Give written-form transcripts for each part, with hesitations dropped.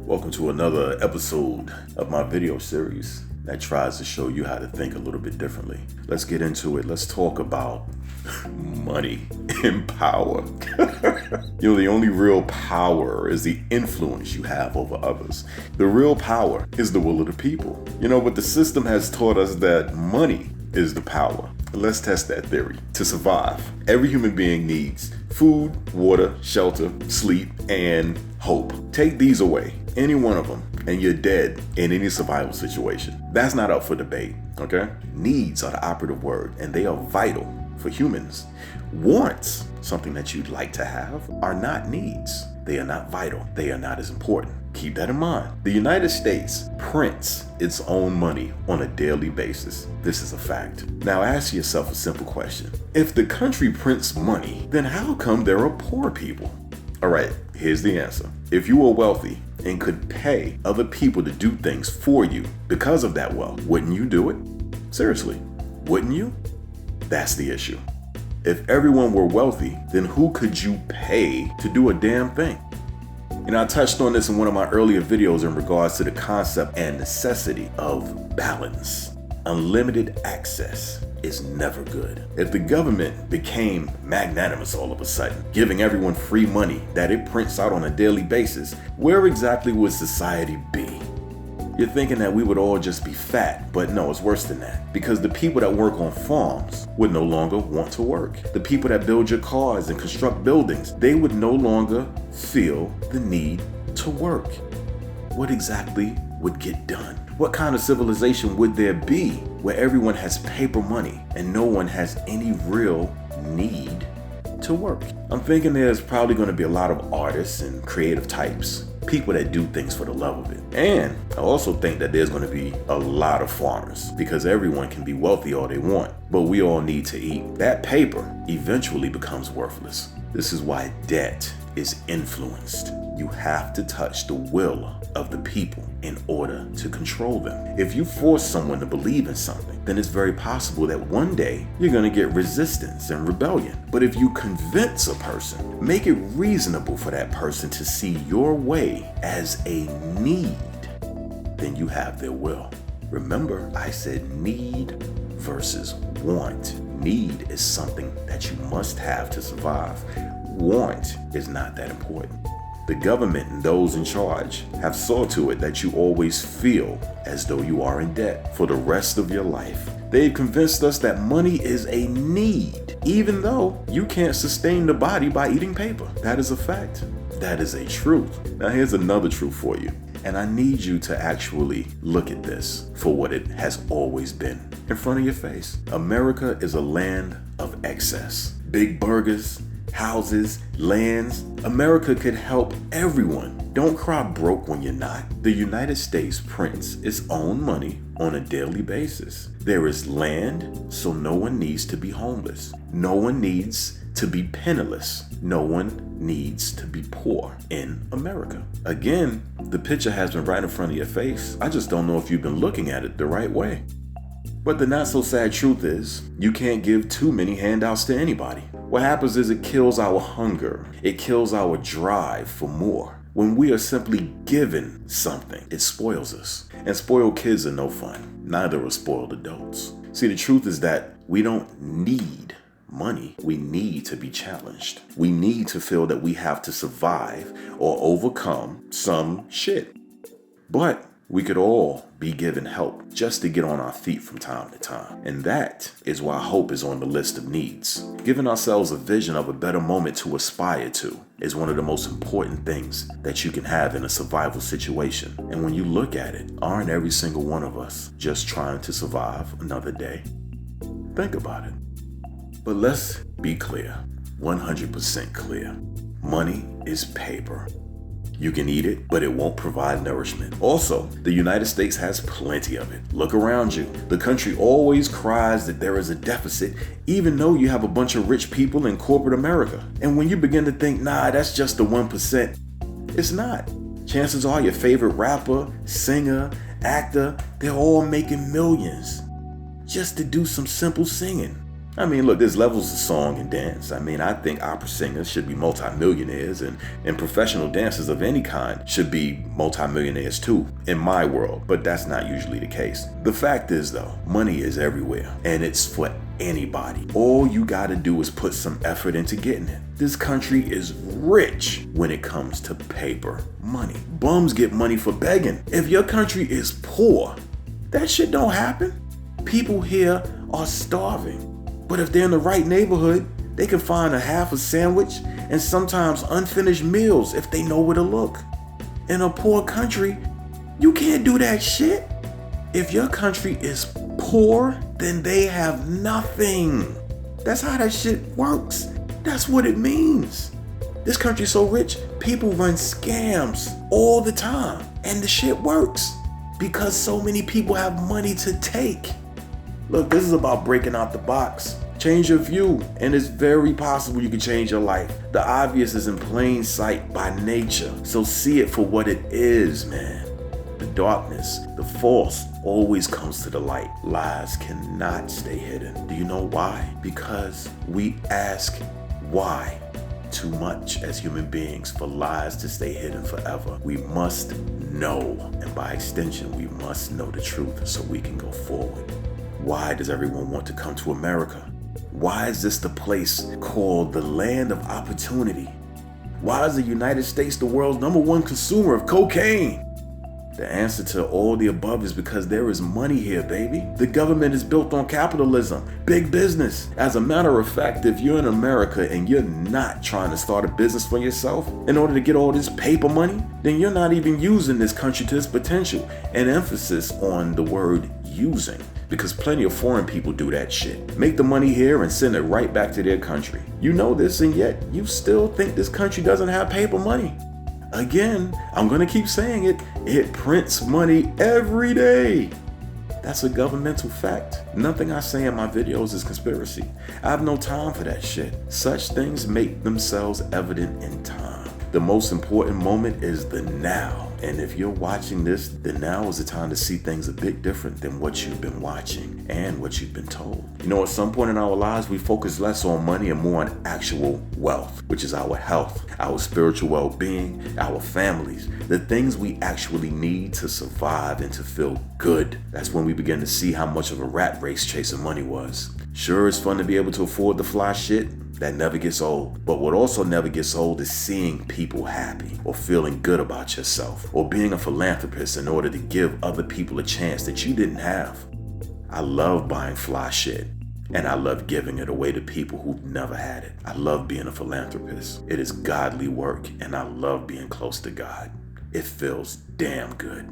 Welcome to another episode of my video series that tries to show you how to think a little bit differently. Let's get into it. Let's talk about money and power. The only real power is the influence you have over others. The real power is the will of the people. But the system has taught us that money is the power. Let's test that theory. To survive, every human being needs food, water, shelter, sleep, and hope. Take these away, any one of them, and you're dead in any survival situation. That's not up for debate, okay? Needs are the operative word, and they are vital for humans. Wants, something that you'd like to have, are not needs. They are not vital. They are not as important. Keep that in mind. The United States prints its own money on a daily basis. This is a fact. Now ask yourself a simple question. If the country prints money, then how come there are poor people? All right, here's the answer. If you were wealthy and could pay other people to do things for you because of that wealth, wouldn't you do it? Seriously, wouldn't you? That's the issue. If everyone were wealthy, then who could you pay to do a damn thing? I touched on this in one of my earlier videos in regards to the concept and necessity of balance. Unlimited access is never good. If the government became magnanimous all of a sudden, giving everyone free money that it prints out on a daily basis, where exactly would society be? You're thinking that we would all just be fat, but no, it's worse than that. Because the people that work on farms would no longer want to work. The people that build your cars and construct buildings, they would no longer feel the need to work. What exactly would get done? What kind of civilization would there be where everyone has paper money and no one has any real need to work? I'm thinking there's probably going to be a lot of artists and creative types, people that do things for the love of it. And I also think that there's going to be a lot of farmers because everyone can be wealthy all they want, but we all need to eat. That paper eventually becomes worthless. This is why debt is influenced. You have to touch the will of the people in order to control them. If you force someone to believe in something, then it's very possible that one day you're going to get resistance and rebellion. But if you convince a person, make it reasonable for that person to see your way as a need, then you have their will. Remember, I said need versus want. Need is something that you must have to survive. Want is not that important. The government and those in charge have saw to it that you always feel as though you are in debt for the rest of your life. They've convinced us that money is a need, even though you can't sustain the body by eating paper. That is a fact. That is a truth. Now here's another truth for you. And I need you to actually look at this for what it has always been in front of your face. America is a land of excess. Big burgers, houses, lands. America could help everyone. Don't cry broke when you're not. The United States prints its own money on a daily basis. There is land, so no one needs to be homeless. No one needs to be penniless. No one needs to be poor in America. Again, the picture has been right in front of your face. I just don't know if you've been looking at it the right way. But the not so sad truth is, you can't give too many handouts to anybody. What happens is it kills our hunger. It kills our drive for more. When we are simply given something, it spoils us. And spoiled kids are no fun. Neither are spoiled adults. See, the truth is that we don't need money. We need to be challenged. We need to feel that we have to survive or overcome some shit. But we could all be given help just to get on our feet from time to time. And that is why hope is on the list of needs. Giving ourselves a vision of a better moment to aspire to is one of the most important things that you can have in a survival situation. And when you look at it, aren't every single one of us just trying to survive another day? Think about it. But let's be clear, 100% clear. Money is paper. You can eat it, but it won't provide nourishment. Also, the United States has plenty of it. Look around you. The country always cries that there is a deficit, even though you have a bunch of rich people in corporate America. And when you begin to think, nah, that's just the 1%, it's not. Chances are your favorite rapper, singer, actor, they're all making millions just to do some simple singing. I mean, look, there's levels of song and dance. I mean, I think opera singers should be multimillionaires, and professional dancers of any kind should be multimillionaires too, in my world, but that's not usually the case. The fact is though, money is everywhere, and it's for anybody. All you gotta do is put some effort into getting it. This country is rich when it comes to paper money. Bums get money for begging. If your country is poor, that shit don't happen. People here are starving. But if they're in the right neighborhood, they can find a half a sandwich and sometimes unfinished meals if they know where to look. In a poor country, you can't do that shit. If your country is poor, then they have nothing. That's how that shit works. That's what it means. This country's so rich, people run scams all the time. And the shit works because so many people have money to take. Look, this is about breaking out the box. Change your view, and it's very possible you can change your life. The obvious is in plain sight by nature, so see it for what it is, man. The darkness, the false, always comes to the light. Lies cannot stay hidden. Do you know why? Because we ask why too much as human beings for lies to stay hidden forever. We must know, and by extension, we must know the truth so we can go forward. Why does everyone want to come to America? Why is this the place called the land of opportunity? Why is the United States the world's #1 consumer of cocaine? The answer to all the above is because there is money here, baby. The government is built on capitalism, big business. As a matter of fact, if you're in America and you're not trying to start a business for yourself in order to get all this paper money, then you're not even using this country to its potential. An emphasis on the word using, because plenty of foreign people do that shit. Make the money here and send it right back to their country. You know this, and yet you still think this country doesn't have paper money. Again, I'm gonna keep saying it, it prints money every day. That's a governmental fact. Nothing I say in my videos is conspiracy. I have no time for that shit. Such things make themselves evident in time. The most important moment is the now. And if you're watching this, then now is the time to see things a bit different than what you've been watching and what you've been told. You know, at some point in our lives, we focus less on money and more on actual wealth, which is our health, our spiritual well-being, our families, the things we actually need to survive and to feel good. That's when we begin to see how much of a rat race chasing money was. Sure, it's fun to be able to afford the fly shit. That never gets old. But what also never gets old is seeing people happy, or feeling good about yourself, or being a philanthropist in order to give other people a chance that you didn't have. I love buying fly shit, and I love giving it away to people who've never had it. I love being a philanthropist. It is godly work, and I love being close to God. It feels damn good.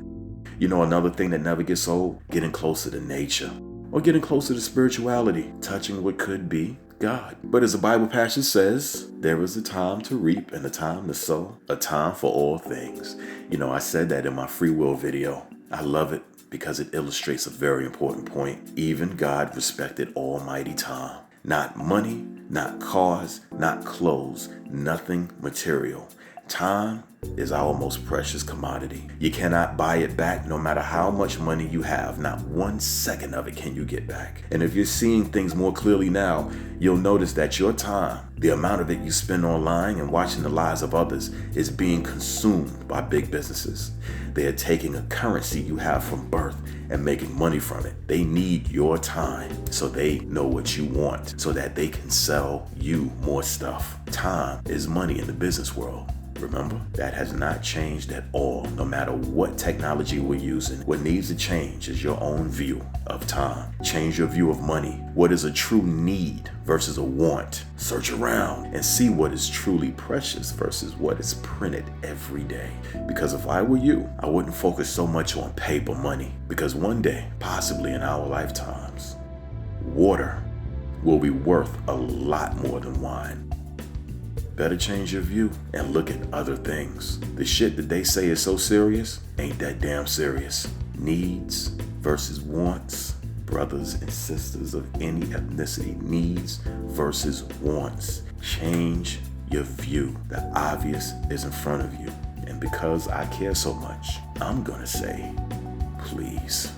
You know, another thing that never gets old? Getting closer to nature, or getting closer to spirituality, touching what could be God. But as the Bible passage says, there is a time to reap and a time to sow, a time for all things. You know, I said that in my free will video. I love it because it illustrates a very important point. Even God respected almighty time. Not money, not cars, not clothes, nothing material. Time is our most precious commodity. You cannot buy it back no matter how much money you have. Not 1 second of it can you get back. And if you're seeing things more clearly now, you'll notice that your time, the amount of it you spend on lying and watching the lives of others, is being consumed by big businesses. They are taking a currency you have from birth and making money from it. They need your time so they know what you want, so that they can sell you more stuff. Time is money in the business world. Remember, that has not changed at all, no matter what technology we're using. What needs to change is your own view of time. Change your view of money. What is a true need versus a want? Search around and see what is truly precious versus what is printed every day. Because if I were you, I wouldn't focus so much on paper money, because one day, possibly in our lifetimes, water will be worth a lot more than wine. Better change your view and look at other things. The shit that they say is so serious ain't that damn serious. Needs versus wants. Brothers and sisters of any ethnicity, needs versus wants. Change your view. The obvious is in front of you. And because I care so much, I'm gonna say, please.